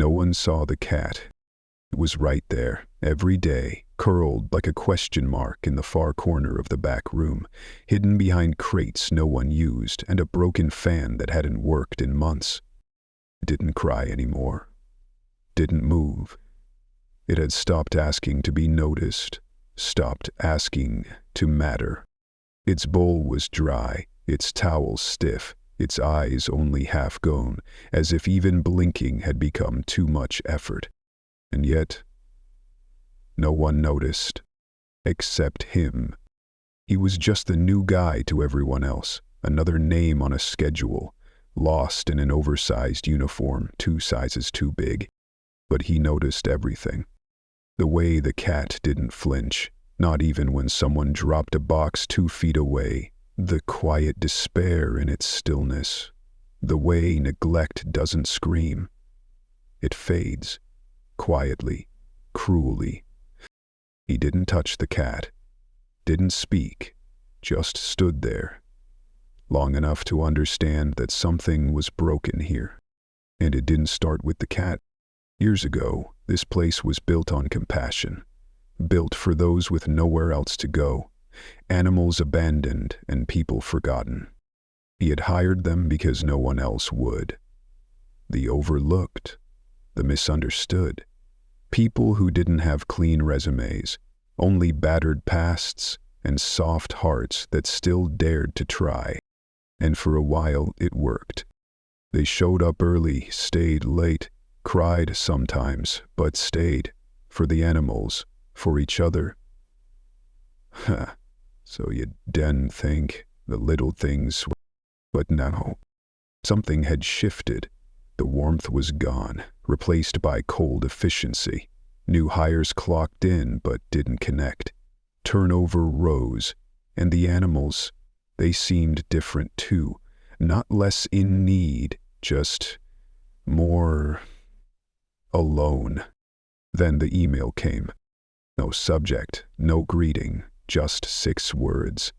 No one saw the cat. It was right there, every day, curled like a question mark in the far corner of the back room, hidden behind crates no one used and a broken fan that hadn't worked in months. It didn't cry anymore. Didn't move. It had stopped asking to be noticed, stopped asking to matter. Its bowl was dry, its towel stiff, its eyes only half gone, as if even blinking had become too much effort. And yet, no one noticed, except him. He was just the new guy to everyone else, another name on a schedule, lost in an oversized uniform 2 sizes too big. But he noticed everything. The way the cat didn't flinch, not even when someone dropped a box 2 feet away, the quiet despair in its stillness, the way neglect doesn't scream. It fades, quietly, cruelly. He didn't touch the cat, didn't speak, just stood there, long enough to understand that something was broken here. And it didn't start with the cat. Years ago, this place was built on compassion, built for those with nowhere else to go, animals abandoned and people forgotten. He had hired them because no one else would. The overlooked, the misunderstood, people who didn't have clean resumes, only battered pasts and soft hearts that still dared to try. And for a while it worked. They showed up early, stayed late, cried sometimes, but stayed. For the animals, for each other. So you didn't think the little things were. But now, something had shifted. The warmth was gone, replaced by cold efficiency. New hires clocked in but didn't connect. Turnover rose, and the animals, they seemed different too. Not less in need, just more alone. Then the email came. No subject, no greeting, just 6 words.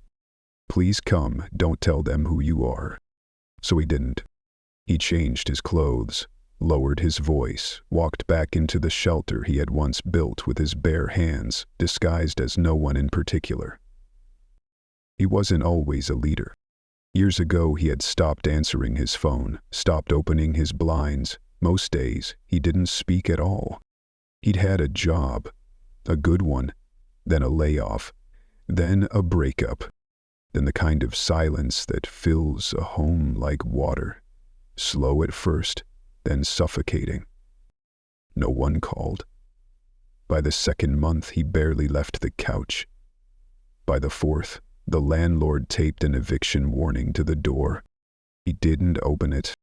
Please come, don't tell them who you are. So he didn't. He changed his clothes, lowered his voice, walked back into the shelter he had once built with his bare hands, disguised as no one in particular. He wasn't always a leader. Years ago he had stopped answering his phone, stopped opening his blinds. Most days he didn't speak at all. He'd had a job, a good one, then a layoff, then a breakup, then the kind of silence that fills a home like water, slow at first, then suffocating. No one called. By the 2nd month he barely left the couch. By the 4th, the landlord taped an eviction warning to the door. He didn't open it.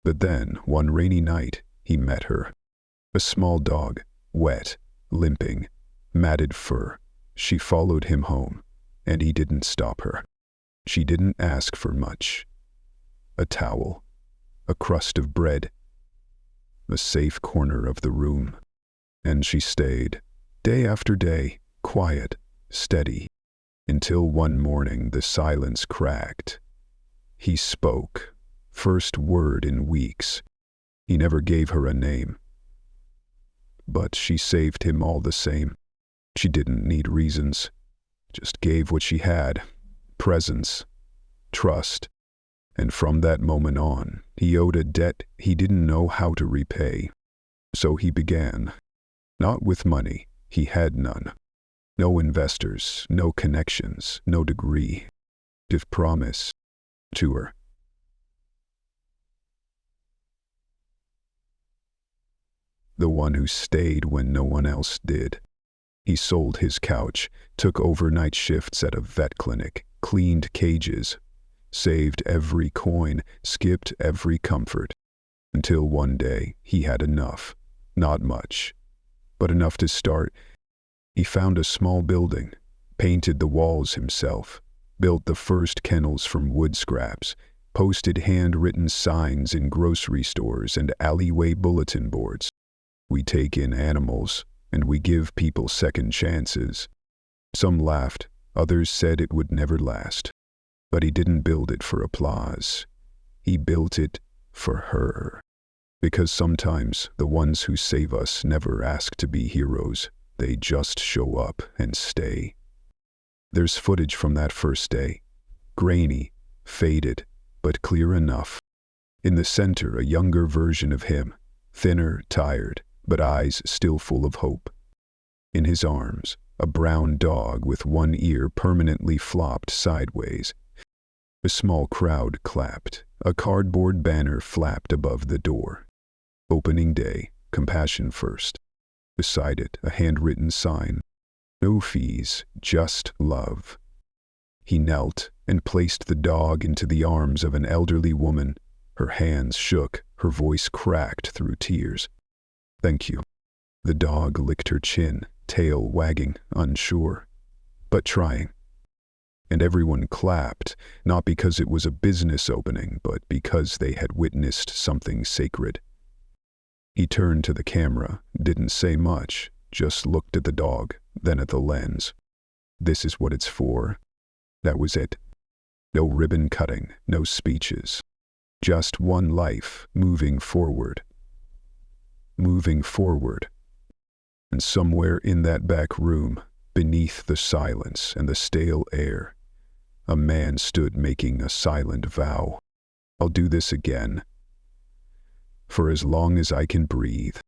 But then, one rainy night, he met her. A small dog, wet, limping, matted fur. She followed him home, and he didn't stop her. She didn't ask for much. A towel, a crust of bread, a safe corner of the room. And she stayed, day after day, quiet, steady, until one morning the silence cracked. He spoke. First word in weeks. He never gave her a name. But she saved him all the same. She didn't need reasons. Just gave what she had. Presence. Trust. And from that moment on, he owed a debt he didn't know how to repay. So he began. Not with money. He had none. No investors, no connections, no degree. Just promise. To her. The one who stayed when no one else did. He sold his couch, took overnight shifts at a vet clinic, cleaned cages, saved every coin, skipped every comfort, until one day he had enough. Not much, but enough to start. He found a small building, painted the walls himself, built the first kennels from wood scraps, posted handwritten signs in grocery stores and alleyway bulletin boards. We take in animals, and we give people second chances. Some laughed, others said it would never last. But he didn't build it for applause. He built it for her. Because sometimes the ones who save us never ask to be heroes. They just show up and stay. There's footage from that first day. Grainy, faded, but clear enough. In the center, a younger version of him, thinner, tired, but eyes still full of hope. In his arms, a brown dog with one ear permanently flopped sideways. A small crowd clapped. A cardboard banner flapped above the door. Opening day, compassion first. Beside it, a handwritten sign. No fees, just love. He knelt and placed the dog into the arms of an elderly woman. Her hands shook, her voice cracked through tears. "Thank you." The dog licked her chin, tail wagging, unsure, but trying. And everyone clapped, not because it was a business opening, but because they had witnessed something sacred. He turned to the camera, didn't say much, just looked at the dog, then at the lens. This is what it's for. That was it. No ribbon cutting, no speeches. Just one life, moving forward. Moving forward. And somewhere in that back room, beneath the silence and the stale air, a man stood making a silent vow. "I'll do this again. For as long as I can breathe."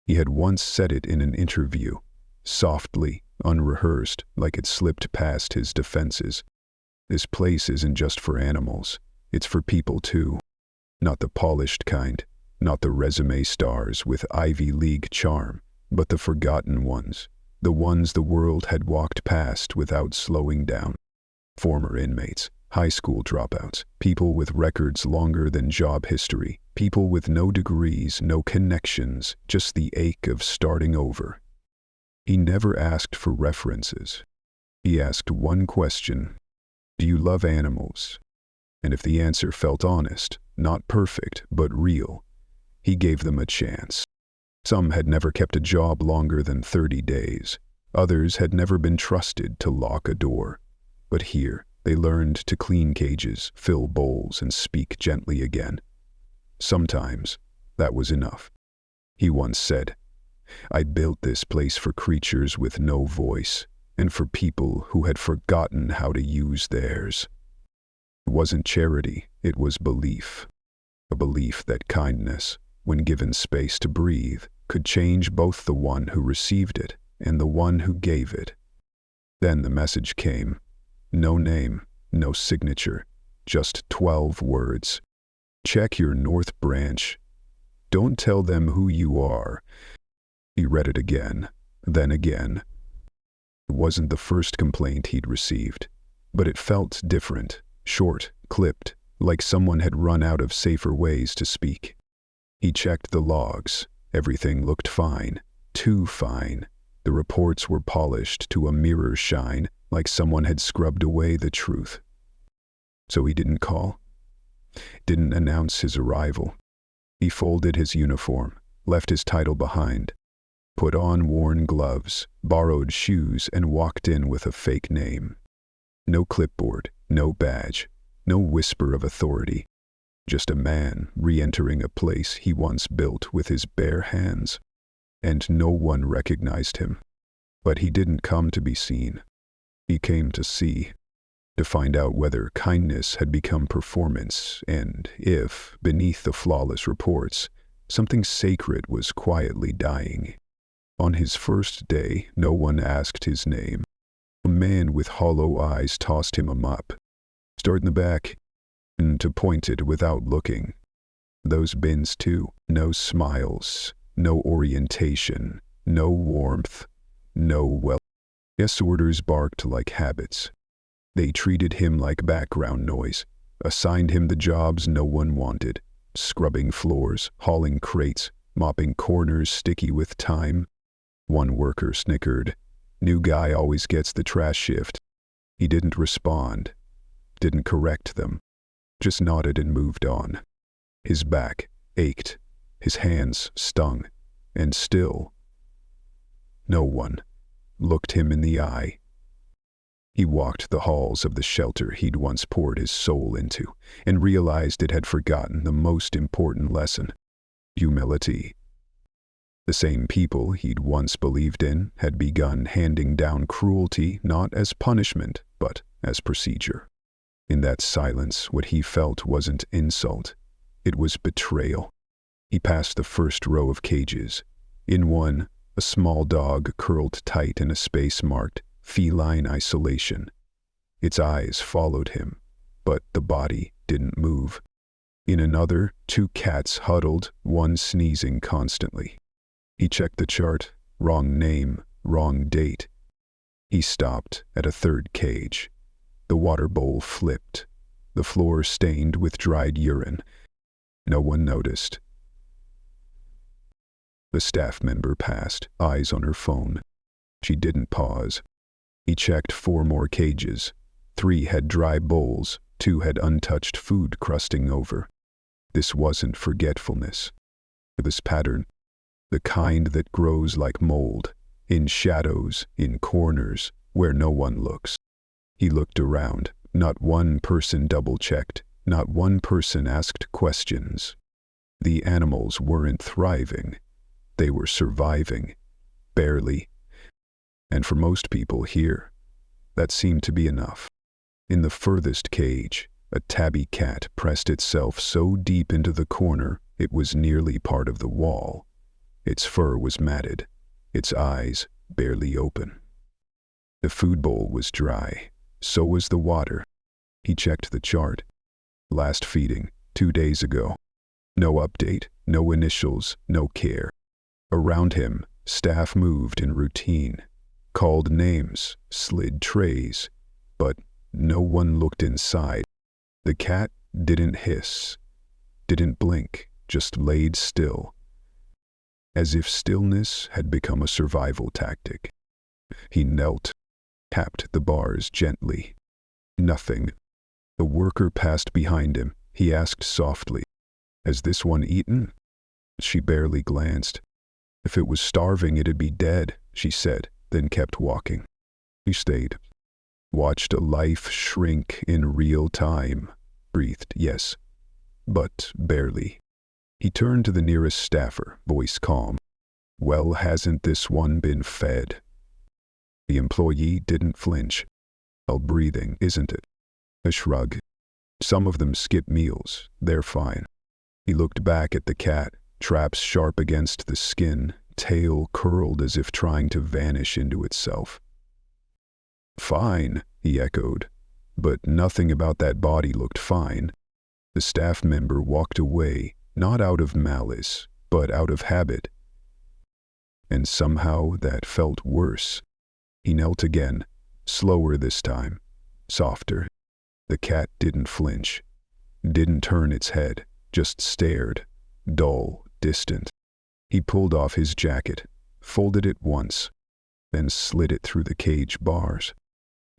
He had once said it in an interview, softly, unrehearsed, like it slipped past his defenses. This place isn't just for animals, it's for people too. Not the polished kind, not the resume stars with Ivy League charm, but the forgotten ones, the ones the world had walked past without slowing down. Former inmates, high school dropouts, people with records longer than job history, people with no degrees, no connections, just the ache of starting over. He never asked for references. He asked one question: do you love animals? And if the answer felt honest, not perfect, but real, he gave them a chance. Some had never kept a job longer than 30 days. Others had never been trusted to lock a door. But here, they learned to clean cages, fill bowls, and speak gently again. Sometimes, that was enough. He once said, "I built this place for creatures with no voice, and for people who had forgotten how to use theirs." It wasn't charity, it was belief. A belief that kindness, when given space to breathe, could change both the one who received it and the one who gave it. Then the message came. No name, no signature, just 12 words. "Check your North Branch. Don't tell them who you are." He read it again, then again. It wasn't the first complaint he'd received, but it felt different, short, clipped, like someone had run out of safer ways to speak. He checked the logs. Everything looked fine, too fine. The reports were polished to a mirror shine, like someone had scrubbed away the truth. So he didn't call, didn't announce his arrival. He folded his uniform, left his title behind, put on worn gloves, borrowed shoes, and walked in with a fake name. No clipboard, no badge, no whisper of authority. Just a man re-entering a place he once built with his bare hands. And no one recognized him. But he didn't come to be seen. He came to see, to find out whether kindness had become performance, and if, beneath the flawless reports, something sacred was quietly dying. On his first day, no one asked his name. A man with hollow eyes tossed him a mop. "Start in the back," and to point it without looking. Those bins too, no smiles, no orientation, no warmth, no welcome. Yes, orders barked like habits. They treated him like background noise, assigned him the jobs no one wanted, scrubbing floors, hauling crates, mopping corners sticky with time. One worker snickered. "New guy always gets the trash shift." He didn't respond, didn't correct them, just nodded and moved on. His back ached, his hands stung, and still, no one looked him in the eye. He walked the halls of the shelter he'd once poured his soul into, and realized it had forgotten the most important lesson. humility. The same people he'd once believed in had begun handing down cruelty not as punishment, but as procedure. In that silence, what he felt wasn't insult. It was betrayal. He passed the first row of cages. In one, a small dog curled tight in a space marked feline isolation. Its eyes followed him, but the body didn't move. In another, two cats huddled, one sneezing constantly. He checked the chart. Wrong name, wrong date. He stopped at a third cage. The water bowl flipped, the floor stained with dried urine. No one noticed. The staff member passed, eyes on her phone. She didn't pause. He checked 4 more cages. 3 had dry bowls, 2 had untouched food crusting over. This wasn't forgetfulness. This pattern, the kind that grows like mold, in shadows, in corners, where no one looks. He looked around. Not one person double-checked. Not one person asked questions. The animals weren't thriving. They were surviving. Barely. And for most people here, that seemed to be enough. In the furthest cage, a tabby cat pressed itself so deep into the corner it was nearly part of the wall. Its fur was matted, its eyes barely open. The food bowl was dry. So was the water. He checked the chart. Last feeding, 2 days ago. No update, no initials, no care. Around him, staff moved in routine, called names, slid trays, but no one looked inside. The cat didn't hiss, didn't blink, just laid still, as if stillness had become a survival tactic. He knelt, tapped the bars gently. Nothing. A worker passed behind him. He asked softly, "Has this one eaten?" She barely glanced. "If it was starving, it'd be dead," she said, then kept walking. He stayed, watched a life shrink in real time, breathed yes, but barely. He turned to the nearest staffer, voice calm. "Well, hasn't this one been fed?" The employee didn't flinch. "Well, breathing, isn't it?" A shrug. "Some of them skip meals. They're fine." He looked back at the cat, traps sharp against the skin, tail curled as if trying to vanish into itself. "Fine," he echoed, but nothing about that body looked fine. The staff member walked away, not out of malice, but out of habit. And somehow that felt worse. He knelt again, slower this time, softer. The cat didn't flinch, didn't turn its head, just stared, dull, distant. He pulled off his jacket, folded it once, then slid it through the cage bars.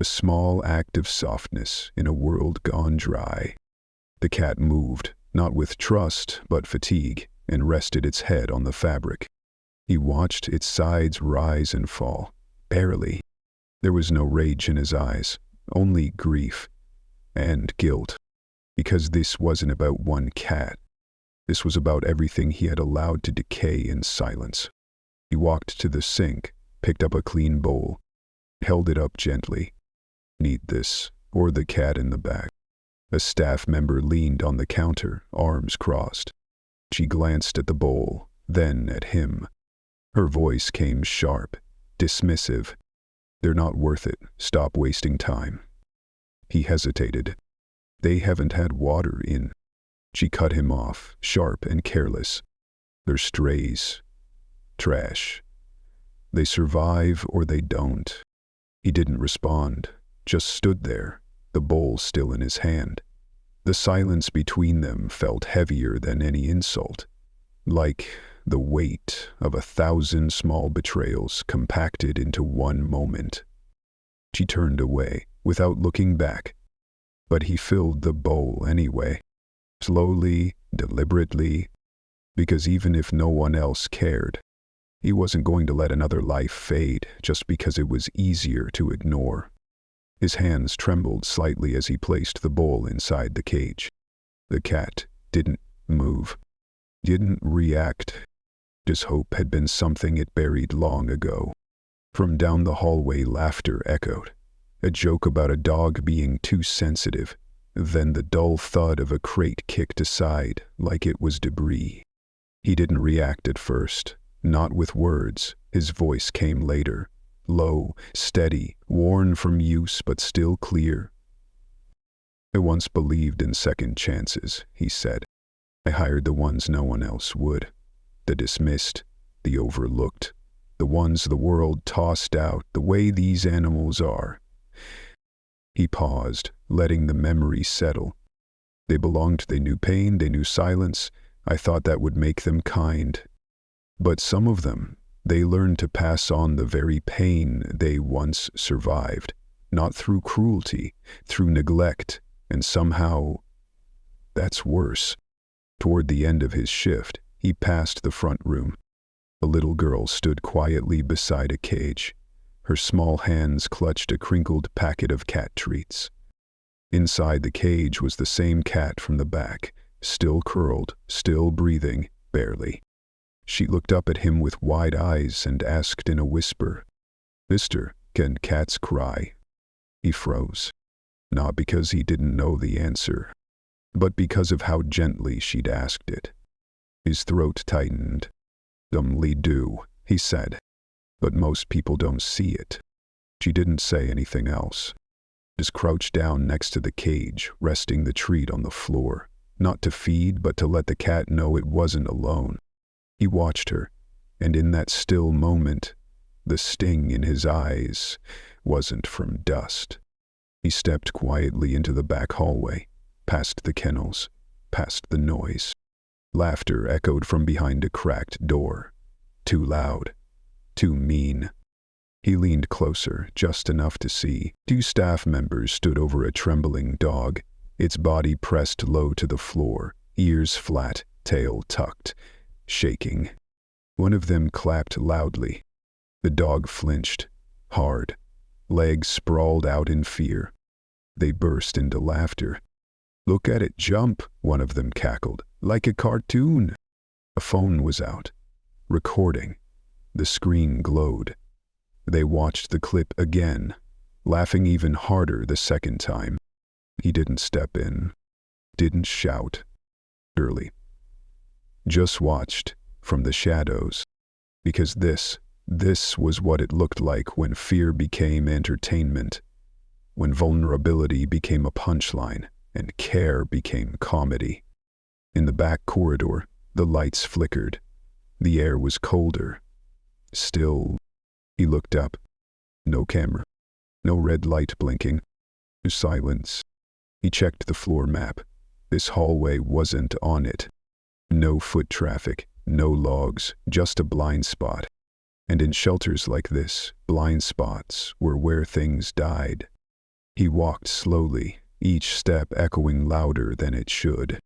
A small act of softness in a world gone dry. The cat moved, not with trust, but fatigue, and rested its head on the fabric. He watched its sides rise and fall, barely. There was no rage in his eyes, only grief and guilt, because this wasn't about one cat. This was about everything he had allowed to decay in silence. He walked to the sink, picked up a clean bowl, held it up gently. "Need this, or the cat in the back." A staff member leaned on the counter, arms crossed. She glanced at the bowl, then at him. Her voice came sharp, dismissive. "They're not worth it. Stop wasting time." He hesitated. "They haven't had water in." She cut him off, sharp and careless. "They're strays. Trash. They survive or they don't." He didn't respond, just stood there, the bowl still in his hand. The silence between them felt heavier than any insult, like the weight of 1,000 small betrayals compacted into one moment. She turned away, without looking back. But he filled the bowl anyway, slowly, deliberately, because even if no one else cared, he wasn't going to let another life fade just because it was easier to ignore. His hands trembled slightly as he placed the bowl inside the cage. The cat didn't move. Didn't react. His hope had been something it buried long ago. From down the hallway, laughter echoed. A joke about a dog being too sensitive, then the dull thud of a crate kicked aside like it was debris. He didn't react at first, not with words. His voice came later, low, steady, worn from use but still clear. "I once believed in second chances," he said. "I hired the ones no one else would. The dismissed, the overlooked, the ones the world tossed out the way these animals are." He paused, letting the memory settle. They belonged, they knew pain, they knew silence. I thought that would make them kind. But some of them, they learned to pass on the very pain they once survived, not through cruelty, through neglect, and somehow, that's worse. Toward the end of his shift, he passed the front room. A little girl stood quietly beside a cage. Her small hands clutched a crinkled packet of cat treats. Inside the cage was the same cat from the back, still curled, still breathing, barely. She looked up at him with wide eyes and asked in a whisper, "Mister, can cats cry?" He froze. Not because he didn't know the answer, but because of how gently she'd asked it. His throat tightened. "Dumbly do," he said. "But most people don't see it." She didn't say anything else. Just crouched down next to the cage, resting the treat on the floor, not to feed, but to let the cat know it wasn't alone. He watched her, and in that still moment, the sting in his eyes wasn't from dust. He stepped quietly into the back hallway, past the kennels, past the noise. Laughter echoed from behind a cracked door. Too loud, too mean. He leaned closer, just enough to see. 2 staff members stood over a trembling dog, its body pressed low to the floor, ears flat, tail tucked, shaking. One of them clapped loudly. The dog flinched, hard, legs sprawled out in fear. They burst into laughter. "Look at it jump," one of them cackled, "like a cartoon." A phone was out, recording. The screen glowed. They watched the clip again, laughing even harder the second time. He didn't step in, didn't shout. Early. Just watched, from the shadows. Because this was what it looked like when fear became entertainment, when vulnerability became a punchline, and care became comedy. In the back corridor, the lights flickered. The air was colder. Still, he looked up. No camera. No red light blinking. Silence. He checked the floor map. This hallway wasn't on it. No foot traffic, no logs, just a blind spot. And in shelters like this, blind spots were where things died. He walked slowly, each step echoing louder than it should.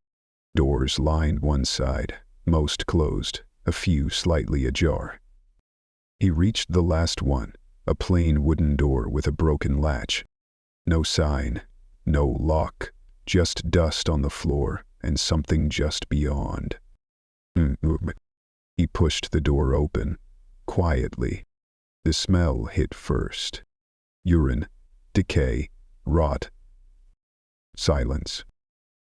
Doors lined one side, most closed, a few slightly ajar. He reached the last one, a plain wooden door with a broken latch. No sign, no lock, just dust on the floor and something just beyond. He pushed the door open, quietly. The smell hit first. Urine, decay, rot. Silence.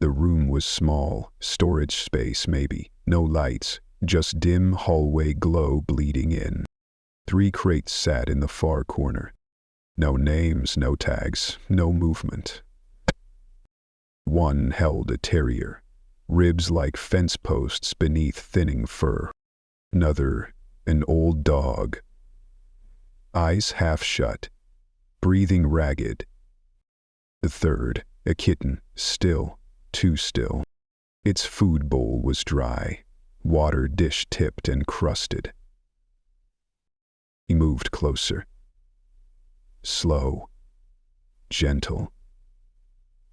The room was small, storage space maybe, no lights, just dim hallway glow bleeding in. 3 crates sat in the far corner. No names, no tags, no movement. One held a terrier, ribs like fence posts beneath thinning fur. Another, an old dog, eyes half shut, breathing ragged. The third, a kitten, still, too still. Its food bowl was dry, water dish tipped and crusted. He moved closer. Slow, gentle.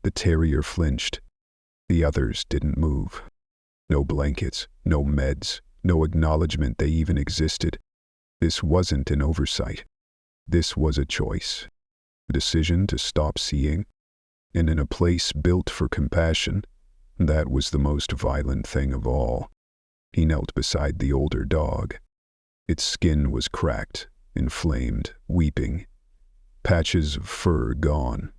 The terrier flinched. The others didn't move. No blankets, no meds, no acknowledgement they even existed. This wasn't an oversight. This was a choice. A decision to stop seeing. And in a place built for compassion, that was the most violent thing of all. He knelt beside the older dog. Its skin was cracked, inflamed, weeping. Patches of fur gone.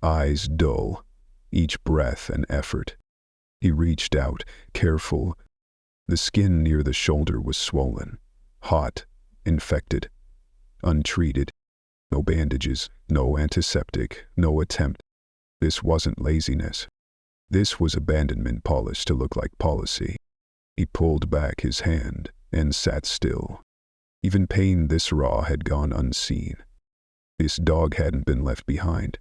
Eyes dull, each breath an effort. He reached out, careful. The skin near the shoulder was swollen, hot, infected, untreated. No bandages, no antiseptic, no attempt. This wasn't laziness. This was abandonment polished to look like policy. He pulled back his hand and sat still. Even pain this raw had gone unseen. This dog hadn't been left behind.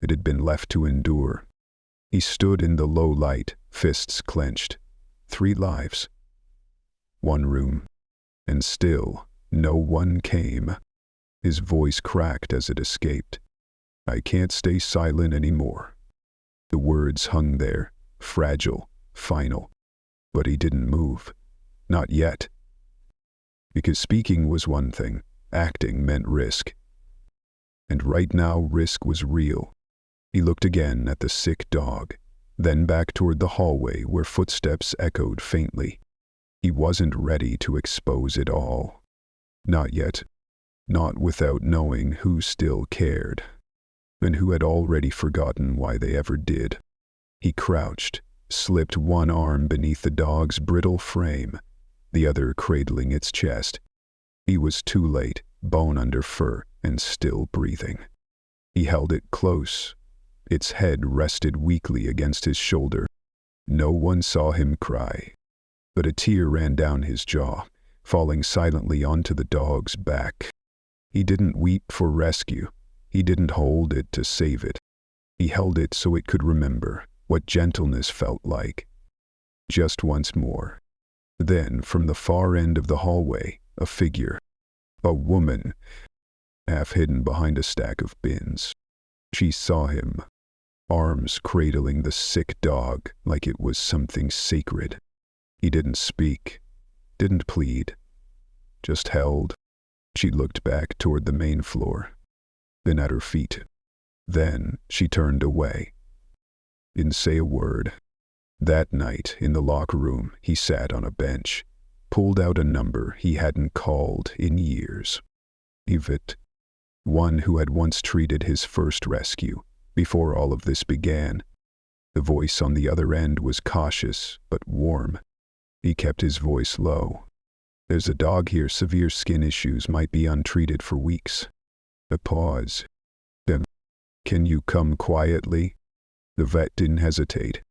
It had been left to endure. He stood in the low light, fists clenched. 3 lives. 1 room. And still, no one came. His voice cracked as it escaped. I can't stay silent anymore. The words hung there, fragile, final. But he didn't move. Not yet. Because speaking was one thing, acting meant risk. And right now risk was real. He looked again at the sick dog, then back toward the hallway where footsteps echoed faintly. He wasn't ready to expose it all. Not yet. Not without knowing who still cared, and who had already forgotten why they ever did. He crouched, slipped one arm beneath the dog's brittle frame, the other cradling its chest. He was too late, bone under fur, and still breathing. He held it close. Its head rested weakly against his shoulder. No one saw him cry, but a tear ran down his jaw, falling silently onto the dog's back. He didn't weep for rescue. He didn't hold it to save it. He held it so it could remember what gentleness felt like. Just once more. Then, from the far end of the hallway, a figure. A woman, half hidden behind a stack of bins. She saw him, arms cradling the sick dog like it was something sacred. He didn't speak, didn't plead, just held. She looked back toward the main floor, then at her feet. Then she turned away. Didn't say a word. That night, in the locker room, he sat on a bench, pulled out a number he hadn't called in years. Yvette, one who had once treated his first rescue, before all of this began. The voice on the other end was cautious, but warm. He kept his voice low. There's a dog here, severe skin issues, might be untreated for weeks. A pause. Then, can you come quietly? The vet didn't hesitate.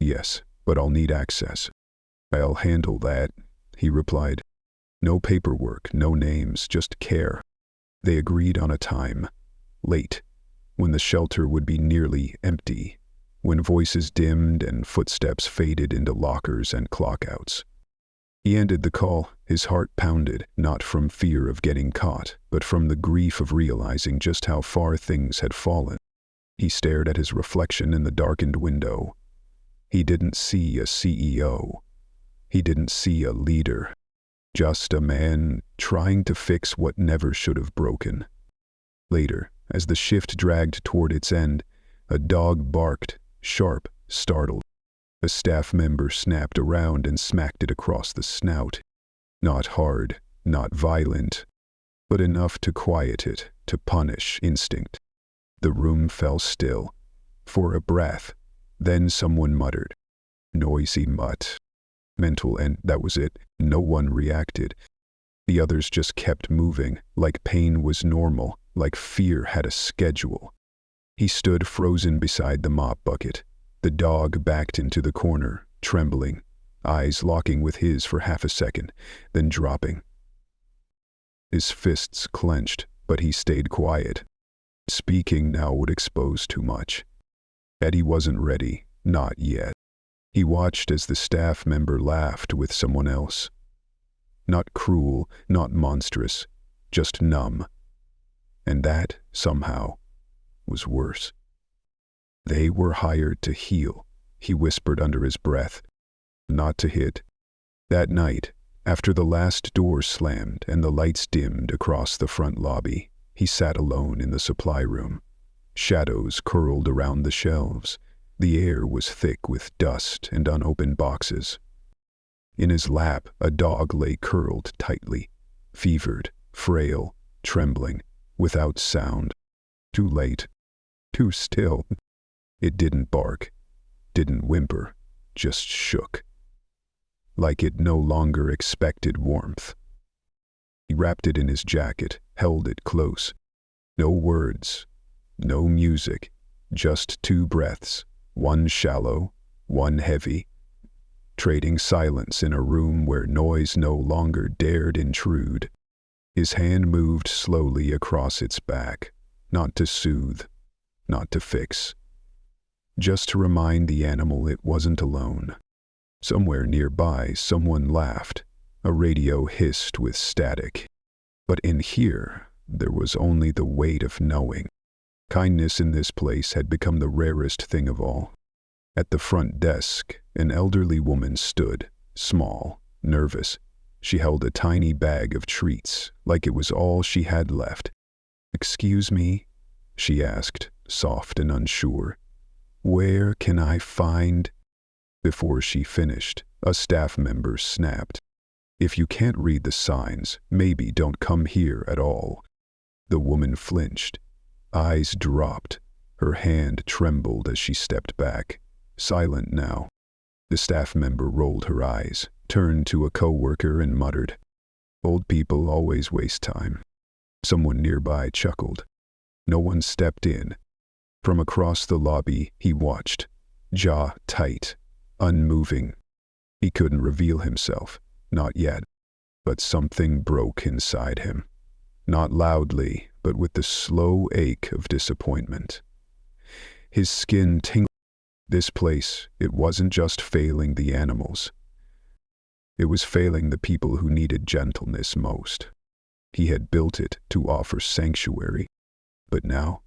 Yes, but I'll need access. I'll handle that, he replied. No paperwork, no names, just care. They agreed on a time. Late, when the shelter would be nearly empty, when voices dimmed and footsteps faded into lockers and clockouts. He ended the call, his heart pounded, not from fear of getting caught, but from the grief of realizing just how far things had fallen. He stared at his reflection in the darkened window. He didn't see a CEO. He didn't see a leader. Just a man trying to fix what never should have broken. Later, as the shift dragged toward its end, a dog barked, sharp, startled. A staff member snapped around and smacked it across the snout. Not hard, not violent, but enough to quiet it, to punish instinct. The room fell still, for a breath. Then someone muttered. Noisy mutt. Mental, and that was it. No one reacted. The others just kept moving, like pain was normal, like fear had a schedule. He stood frozen beside the mop bucket. The dog backed into the corner, trembling, eyes locking with his for half a second, then dropping. His fists clenched, but he stayed quiet. Speaking now would expose too much. Eddie wasn't ready, not yet. He watched as the staff member laughed with someone else. Not cruel, not monstrous, just numb. And that, somehow, was worse. They were hired to heal, he whispered under his breath, not to hit. That night, after the last door slammed and the lights dimmed across the front lobby, he sat alone in the supply room. Shadows curled around the shelves. The air was thick with dust and unopened boxes. In his lap, a dog lay curled tightly, fevered, frail, trembling, without sound. Too late. Too still. It didn't bark, didn't whimper, just shook. Like it no longer expected warmth. He wrapped it in his jacket, held it close. No words, no music, just 2 breaths, one shallow, one heavy, trading silence in a room where noise no longer dared intrude. His hand moved slowly across its back, not to soothe, not to fix, just to remind the animal it wasn't alone. Somewhere nearby, someone laughed. A radio hissed with static. But in here, there was only the weight of knowing. Kindness in this place had become the rarest thing of all. At the front desk, an elderly woman stood, small, nervous. She held a tiny bag of treats, like it was all she had left. "Excuse me?" she asked, soft and unsure. "Where can I find—" Before she finished, a staff member snapped. "If you can't read the signs, maybe don't come here at all." The woman flinched. Eyes dropped. Her hand trembled as she stepped back. Silent now. The staff member rolled her eyes, turned to a coworker and muttered, "Old people always waste time." Someone nearby chuckled. No one stepped in. From across the lobby, he watched, jaw tight, unmoving. He couldn't reveal himself, not yet. But something broke inside him. Not loudly, but with the slow ache of disappointment. His skin tingled. This place, it wasn't just failing the animals. It was failing the people who needed gentleness most. He had built it to offer sanctuary. But now,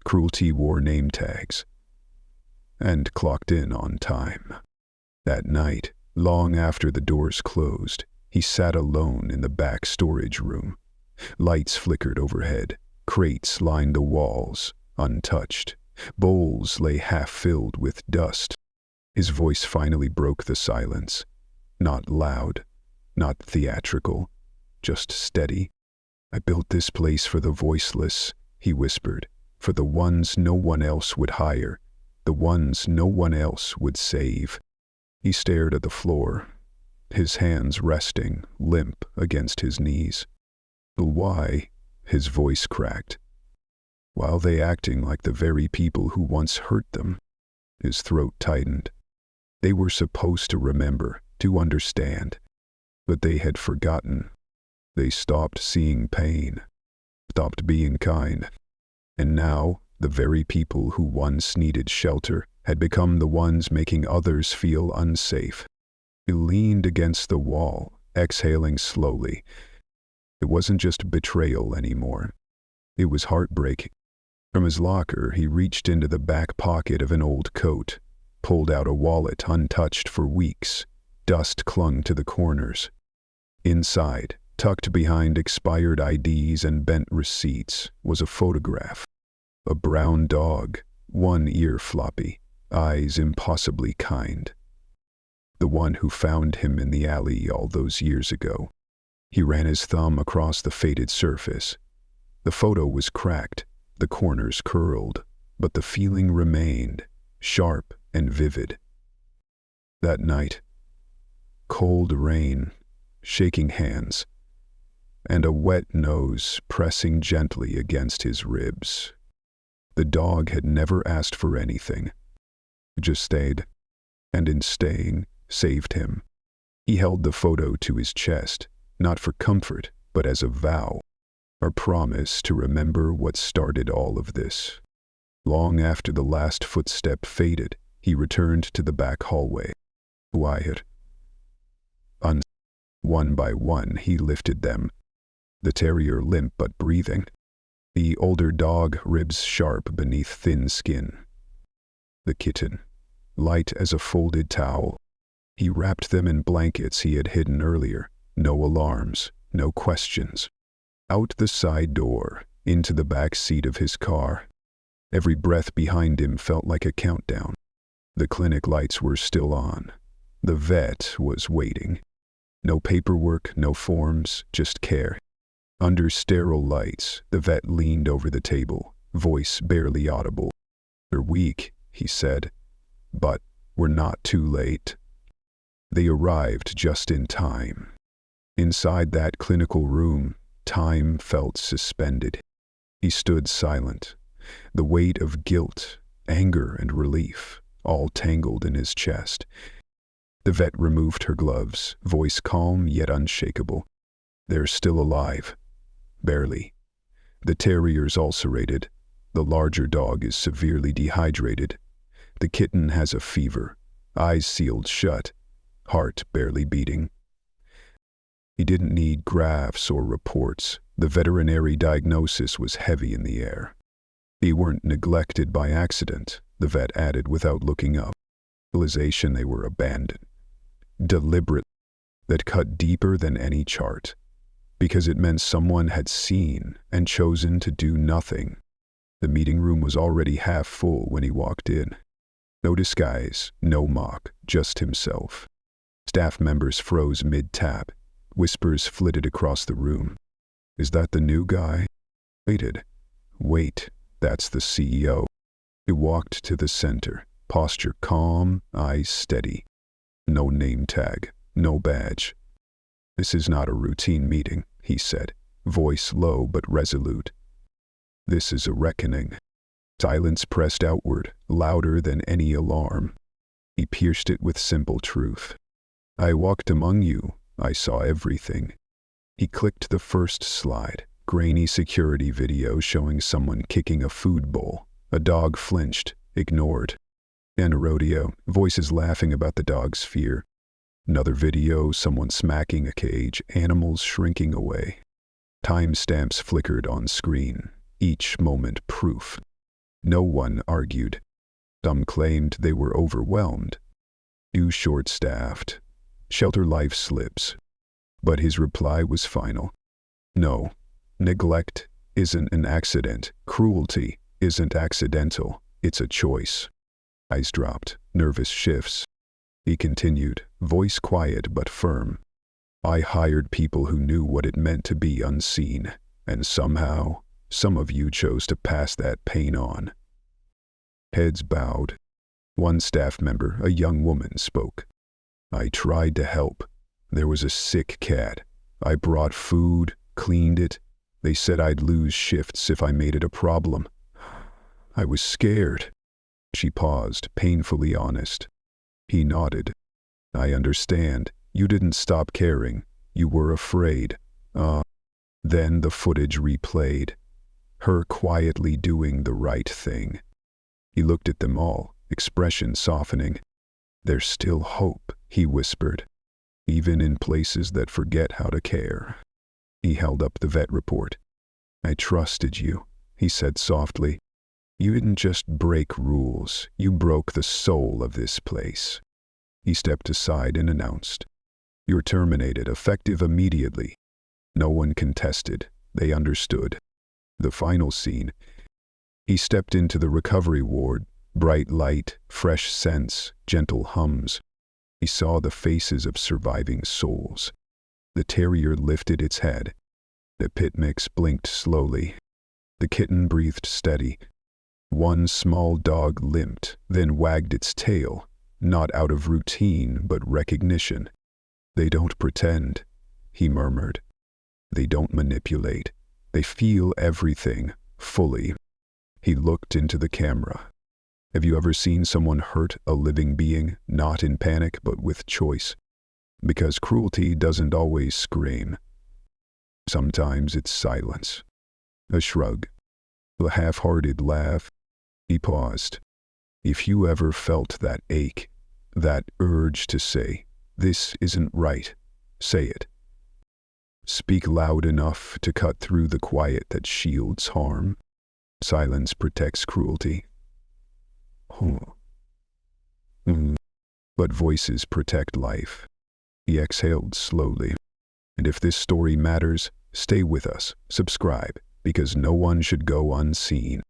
cruelty wore name tags. And clocked in on time. That night, long after the doors closed, he sat alone in the back storage room. Lights flickered overhead. Crates lined the walls, untouched. Bowls lay half-filled with dust. His voice finally broke the silence. Not loud, not theatrical, just steady. "I built this place for the voiceless," he whispered, "for the ones no one else would hire, the ones no one else would save." He stared at the floor, his hands resting, limp, against his knees. "Why?" His voice cracked. "While they acting like the very people who once hurt them?" His throat tightened. They were supposed to remember, to understand. But they had forgotten. They stopped seeing pain, stopped being kind. And now, the very people who once needed shelter had become the ones making others feel unsafe. He leaned against the wall, exhaling slowly. It wasn't just betrayal anymore. It was heartbreaking. From his locker, he reached into the back pocket of an old coat, pulled out a wallet untouched for weeks. Dust clung to the corners. Inside, tucked behind expired IDs and bent receipts, was a photograph. A brown dog, one ear floppy, eyes impossibly kind. The one who found him in the alley all those years ago. He ran his thumb across the faded surface. The photo was cracked, the corners curled, but the feeling remained, sharp and vivid. That night, cold rain, shaking hands, and a wet nose pressing gently against his ribs. The dog had never asked for anything, just stayed, and in staying, saved him. He held the photo to his chest, not for comfort, but as a vow, a promise to remember what started all of this. Long after the last footstep faded, he returned to the back hallway. Quiet. One by one, he lifted them, the terrier limp but breathing, the older dog ribs sharp beneath thin skin. The kitten, light as a folded towel. He wrapped them in blankets he had hidden earlier. No alarms, no questions. Out the side door, into the back seat of his car. Every breath behind him felt like a countdown. The clinic lights were still on. The vet was waiting. No paperwork, no forms, just care. Under sterile lights, the vet leaned over the table, voice barely audible. "They're weak," he said, "but we're not too late." They arrived just in time. Inside that clinical room, time felt suspended. He stood silent, the weight of guilt, anger, and relief all tangled in his chest. The vet removed her gloves, voice calm yet unshakable. "They're still alive. Barely. The terrier's ulcerated. The larger dog is severely dehydrated. The kitten has a fever, eyes sealed shut, heart barely beating." He didn't need graphs or reports. The veterinary diagnosis was heavy in the air. "They weren't neglected by accident," the vet added without looking up. Realization they were abandoned. Deliberate. That cut deeper than any chart. Because it meant someone had seen and chosen to do nothing. The meeting room was already half full when he walked in. No disguise, no mock, just himself. Staff members froze mid-tap. Whispers flitted across the room. "Is that the new guy?" Waited. "Wait, that's the CEO." He walked to the center, posture calm, eyes steady. No name tag, no badge. "This is not a routine meeting," he said, voice low but resolute. "This is a reckoning." Silence pressed outward, louder than any alarm. He pierced it with simple truth. "I walked among you. I saw everything." He clicked the first slide, grainy security video showing someone kicking a food bowl. A dog flinched, ignored. And a rodeo, voices laughing about the dog's fear. Another video, someone smacking a cage, animals shrinking away. Timestamps flickered on screen, each moment proof. No one argued. Some claimed they were overwhelmed. Too short-staffed. Shelter life slips. But his reply was final. "No, neglect isn't an accident. Cruelty isn't accidental. It's a choice." Eyes dropped, nervous shifts. He continued, voice quiet but firm. "I hired people who knew what it meant to be unseen, and somehow, some of you chose to pass that pain on." Heads bowed. One staff member, a young woman, spoke. "I tried to help. There was a sick cat. I brought food, cleaned it. They said I'd lose shifts if I made it a problem. I was scared." She paused, painfully honest. He nodded. "I understand. You didn't stop caring. You were afraid." Then the footage replayed. Her quietly doing the right thing. He looked at them all, expression softening. "There's still hope," he whispered. "Even in places that forget how to care." He held up the vet report. "I trusted you," he said softly. "You didn't just break rules, you broke the soul of this place." He stepped aside and announced, "You're terminated, effective immediately." No one contested. They understood. The final scene. He stepped into the recovery ward, bright light, fresh scents, gentle hums. He saw the faces of surviving souls. The terrier lifted its head. The pit mix blinked slowly. The kitten breathed steady. One small dog limped, then wagged its tail, not out of routine but recognition. "They don't pretend," he murmured. "They don't manipulate. They feel everything, fully." He looked into the camera. Have you ever seen someone hurt a living being, not in panic but with choice? Because cruelty doesn't always scream. Sometimes it's silence. A shrug. A half-hearted laugh. He paused. If you ever felt that ache, that urge to say, "This isn't right," say it. Speak loud enough to cut through the quiet that shields harm. Silence protects cruelty. But voices protect life. He exhaled slowly. And if this story matters, stay with us, subscribe, because no one should go unseen.